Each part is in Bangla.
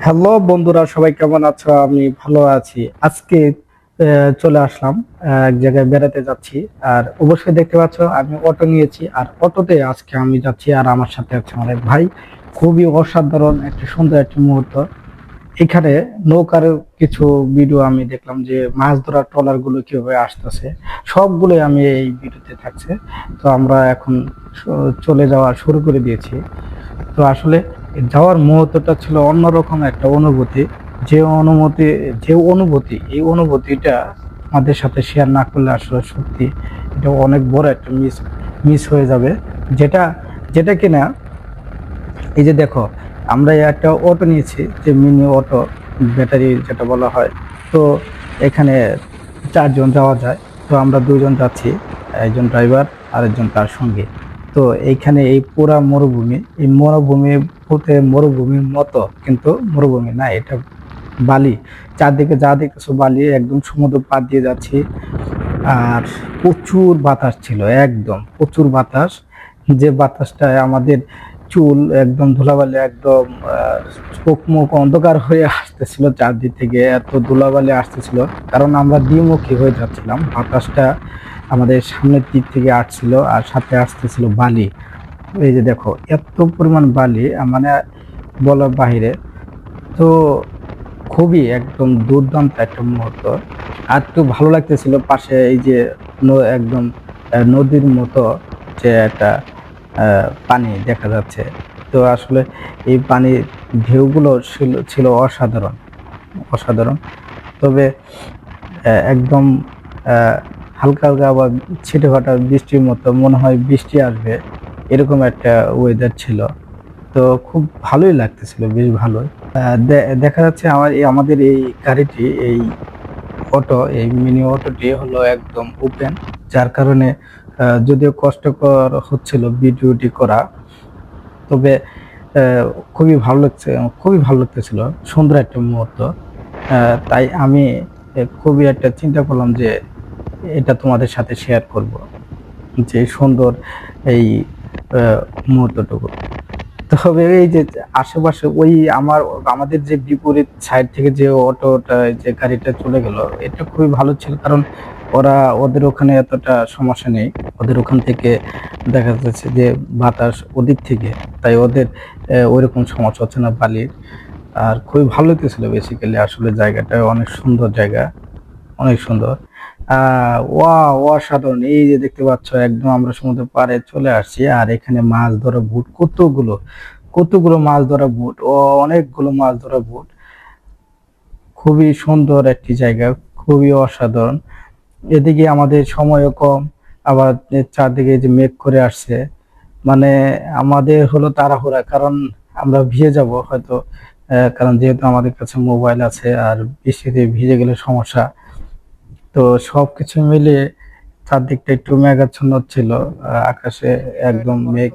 হ্যালো বন্ধুরা, সবাই কেমন আছো? আমি ভালো আছি। আজকে চলে আসলাম, এক জায়গায় বেড়াতে যাচ্ছি। আর অবশ্যই দেখতে পাচ্ছ আমি অটো নিয়েছি, আর অটোতে আজকে আমি যাচ্ছি, আর আমার সাথে আছে আমার এক ভাই। খুবই অসাধারণ একটি সুন্দর একটি মুহূর্ত। এখানে নৌকার কিছু ভিডিও আমি দেখলাম, যে মাছ ধরার ট্রলার গুলো কিভাবে আসতেছে, সবগুলো আমি এই ভিডিওতে থাকছে। তো আমরা এখন চলে যাওয়া শুরু করে দিয়েছি। তো আসলে যাওয়ার মুহূর্তটা ছিল অন্যরকম একটা অনুভূতি। যে অনুভূতি এই অনুভূতিটা আমাদের সাথে শেয়ার না করলে আসলে সত্যি এটা অনেক বড় একটা মিস হয়ে যাবে। যেটা যেটা কিনা, এই যে দেখো, আমরা একটা অটো নিয়েছি, যে মিনি অটো, ব্যাটারি যেটা বলা হয়। তো এখানে চারজন যাওয়া যায়। তো আমরা দুজন যাচ্ছি, একজন ড্রাইভার আর একজন তার সঙ্গে। তো এইখানে এই পুরা মরুভূমি, এই মরুভূমি বলতে মরুভূমির মতো, কিন্তু মরুভূমি না, এটা বালি। চারদিকে যা দেখতেছো বালি, একদম সমুদ্র পাড় দিয়ে যাচ্ছি। আর প্রচুর বাতাস ছিল, একদম প্রচুর বাতাস। যে বাতাসটা আমাদের চুল একদম ধুলাবালি, একদম চোখ মুখ অন্ধকার হয়ে আসতেছিল। চারদিক থেকে এত ধুলাবালি আসতেছিল, কারণ আমরা দ্বিমুখী হয়ে যাচ্ছিলাম। বাতাসটা আমাদের সামনের দিক থেকে আসছিল, আর সাথে আসতেছিল বালি। এই যে দেখো, এত পরিমাণ বালি, মানে বলার বাহিরে। তো খুবই একদম দুর্দান্ত একটা মুহূর্ত। আর একটু ভালো লাগতেছিল পাশে এই যে একদম নদীর মতো যে একটা পানি দেখা যাচ্ছে। তো আসলে এই পানির ঢেউগুলো ছিল অসাধারণ, অসাধারণ। তবে একদম আহ, হালকা হালকা আবার ছিটেফাটা বৃষ্টির মতো, মনে হয় বৃষ্টি আসবে, এরকম একটা ওয়েদার ছিল। তো খুব ভালোই লাগতেছিল, বেশ ভালোই। দেখা যাচ্ছে আমাদের এই গাড়িটি, এই অটো, এই মিনি অটোটি হলো একদম ওপেন। যার কারণে যদিও কষ্টকর হচ্ছিল ভিডিওটি করা, তবে আহ, খুবই ভালো লাগছে, খুবই ভালো লাগতেছিল। সুন্দর একটা মুহূর্ত। তাই আমি খুবই একটা চিন্তা করলাম যে এটা তোমাদের সাথে শেয়ার করব, যে সুন্দর এই আহ, মুহূর্তটুকু। তবে এই যে আশেপাশে ওই আমাদের যে বিপরীত সাইড থেকে যে অটোটা, যে গাড়িটা চলে গেল, এটা খুবই ভালো ছিল। কারণ ওদের ওখানে এতটা সমস্যা নেই। ওদের ওখান থেকে দেখা যাচ্ছে যে বাতাস ওদিক থেকে, তাই ওদের ওইরকম সমস্যা হচ্ছে না বালির। আর খুবই ভালো লাগতেছিল। বেসিক্যালি আসলে জায়গাটা অনেক সুন্দর জায়গা, অনেক সুন্দর। অসাধারণ। এই যে দেখতে পাচ্ছ, একদম আমরা সমুদ্রের পাড়ে চলে আসছি, আর এখানে মাছ ধরা বুট, কতগুলো কতগুলো মাছ ধরা বুট, অনেকগুলো মাছ ধরা বুট। খুবই সুন্দর একটি জায়গা, খুবই অসাধারণ। এদিকে আমাদের সময়ও কম, আবার চারদিকে যে মেঘ করে আসছে, মানে আমাদের হলো তাড়াহুড়া, কারণ আমরা ভিজে যাব হয়তো। কারণ যেহেতু আমাদের কাছে মোবাইল আছে, আর বৃষ্টিতে ভিজে গেলে সমস্যা। তো সবকিছু মিলিয়ে চারদিকটা একটু মেঘাচ্ছন্ন ছিল। আকাশে একদম মেঘ,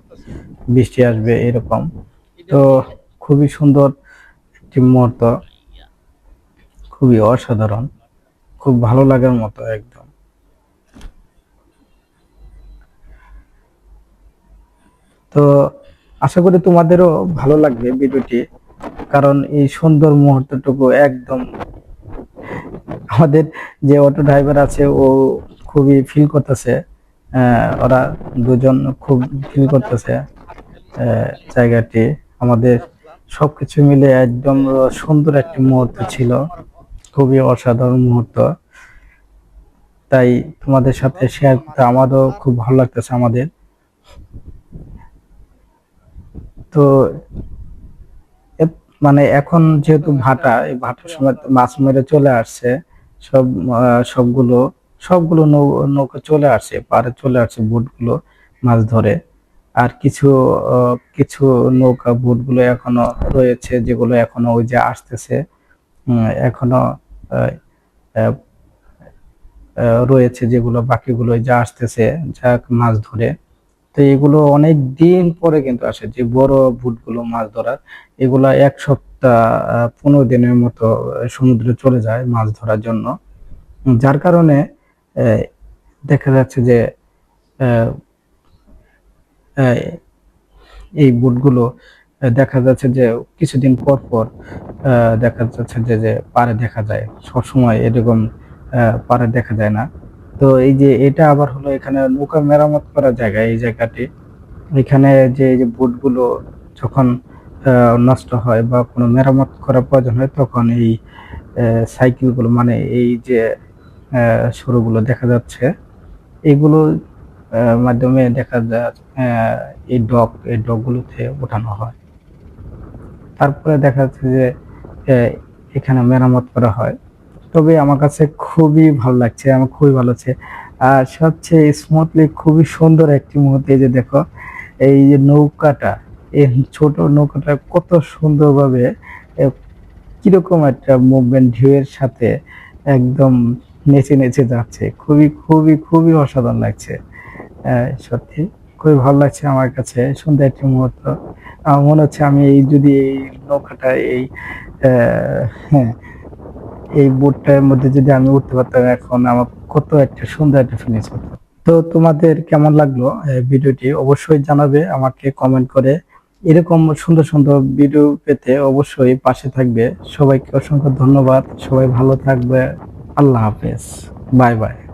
বৃষ্টি আসবে এরকম। তো খুবই সুন্দর একটি মুহূর্ত, খুবই অসাধারণ, খুব ভালো লাগার মতো একদম। তো আশা করি তোমাদেরও ভালো লাগবে ভিডিওটি, কারণ এই সুন্দর মুহূর্তটুকু একদম আমাদের যে অটো ড্রাইভার আছে, ও খুবই ফিল করতেছে। ওরা দুজন খুব ফিল করতেছে জায়গাটি। আমাদের সবকিছু মিলে একদম সুন্দর একটি মুহূর্ত ছিল, খুবই অসাধারণ মুহূর্ত। তাই তোমাদের সাথে শেয়ার করতে আমারও খুব ভালো লাগতেছে আমাদের। তো মানে এখন যেহেতু ভাটা, এই ভাটার সময় মাছ মেরে চলে আসছে। সব সবগুলো সবগুলো নৌকা চলে আসছে, পাড়ে চলে আসছে বোটগুলো মাছ ধরে। আর কিছু কিছু নৌকা বোটগুলো এখনো রয়েছে, যেগুলো এখনো ওই যে আসতেছে। এখনো আহ, আহ, রয়েছে, যেগুলো বাকিগুলো যা আসতেছে, যা মাছ ধরে। তো এগুলো অনেক দিন পরে কিন্তু আসে, যে বড় বুটগুলো মাছ ধরার, এগুলা 1 সপ্তাহ 15 দিনের মতো সমুদ্রে চলে যায় মাছ ধরার জন্য। যার কারণে আহ, দেখা যাচ্ছে যে আহ, আহ, এই বুটগুলো দেখা যাচ্ছে যে কিছুদিন পর পর দেখা যাচ্ছে যে যে পাড়ে দেখা যায়, সবসময় এরকম পাড়ে দেখা যায় না। তো এই যে এটা আবার হলো এখানে নৌকা মেরামত করার জায়গা, এই জায়গাটি। এখানে যে এই যে বোটগুলো যখন নষ্ট হয় বা কোনো মেরামত করার প্রয়োজন হয়, তখন এই সাইকেলগুলো মানে এই যে সরুগুলো দেখা যাচ্ছে, এগুলো মাধ্যমে দেখা যায় এই ডকগুলোতে ওঠানো হয়। তারপরে দেখা যাচ্ছে যে আহ, এখানে মেরামত করা হয়। তবে আমার কাছে খুবই ভালো লাগছে, আমার খুবই ভালো লাগছে। আর সবচেয়ে স্মুথলি খুবই সুন্দর একটি মুহূর্তে, এই যে দেখো এই যে নৌকাটা, এই ছোট নৌকাটা কত সুন্দরভাবে আহ, কিরকম একটা মুভমেন্ট ঢেউয়ের সাথে একদম নেচে নেচে যাচ্ছে। খুবই খুবই খুবই অসাধারণ লাগছে। সত্যি খুবই ভালো লাগছে আমার কাছে, সুন্দর একটি মুহূর্ত। আমার মনে হচ্ছে আমি এই যদি এই নৌকাটা এই হ্যাঁ, এই বোটটার মধ্যে যদি আমি উঠতে পারতাম এখন, আমার কত একটা সুন্দর একটা ফিলিংস হতো। তো তোমাদের কেমন লাগলো ভিডিওটি অবশ্যই জানাবে আমাকে কমেন্ট করে। এরকম সুন্দর সুন্দর ভিডিও পেতে অবশ্যই পাশে থাকবে। সবাইকে অসংখ্য ধন্যবাদ, সবাই ভালো থাকবে। আল্লাহ হাফেজ, বাই বাই।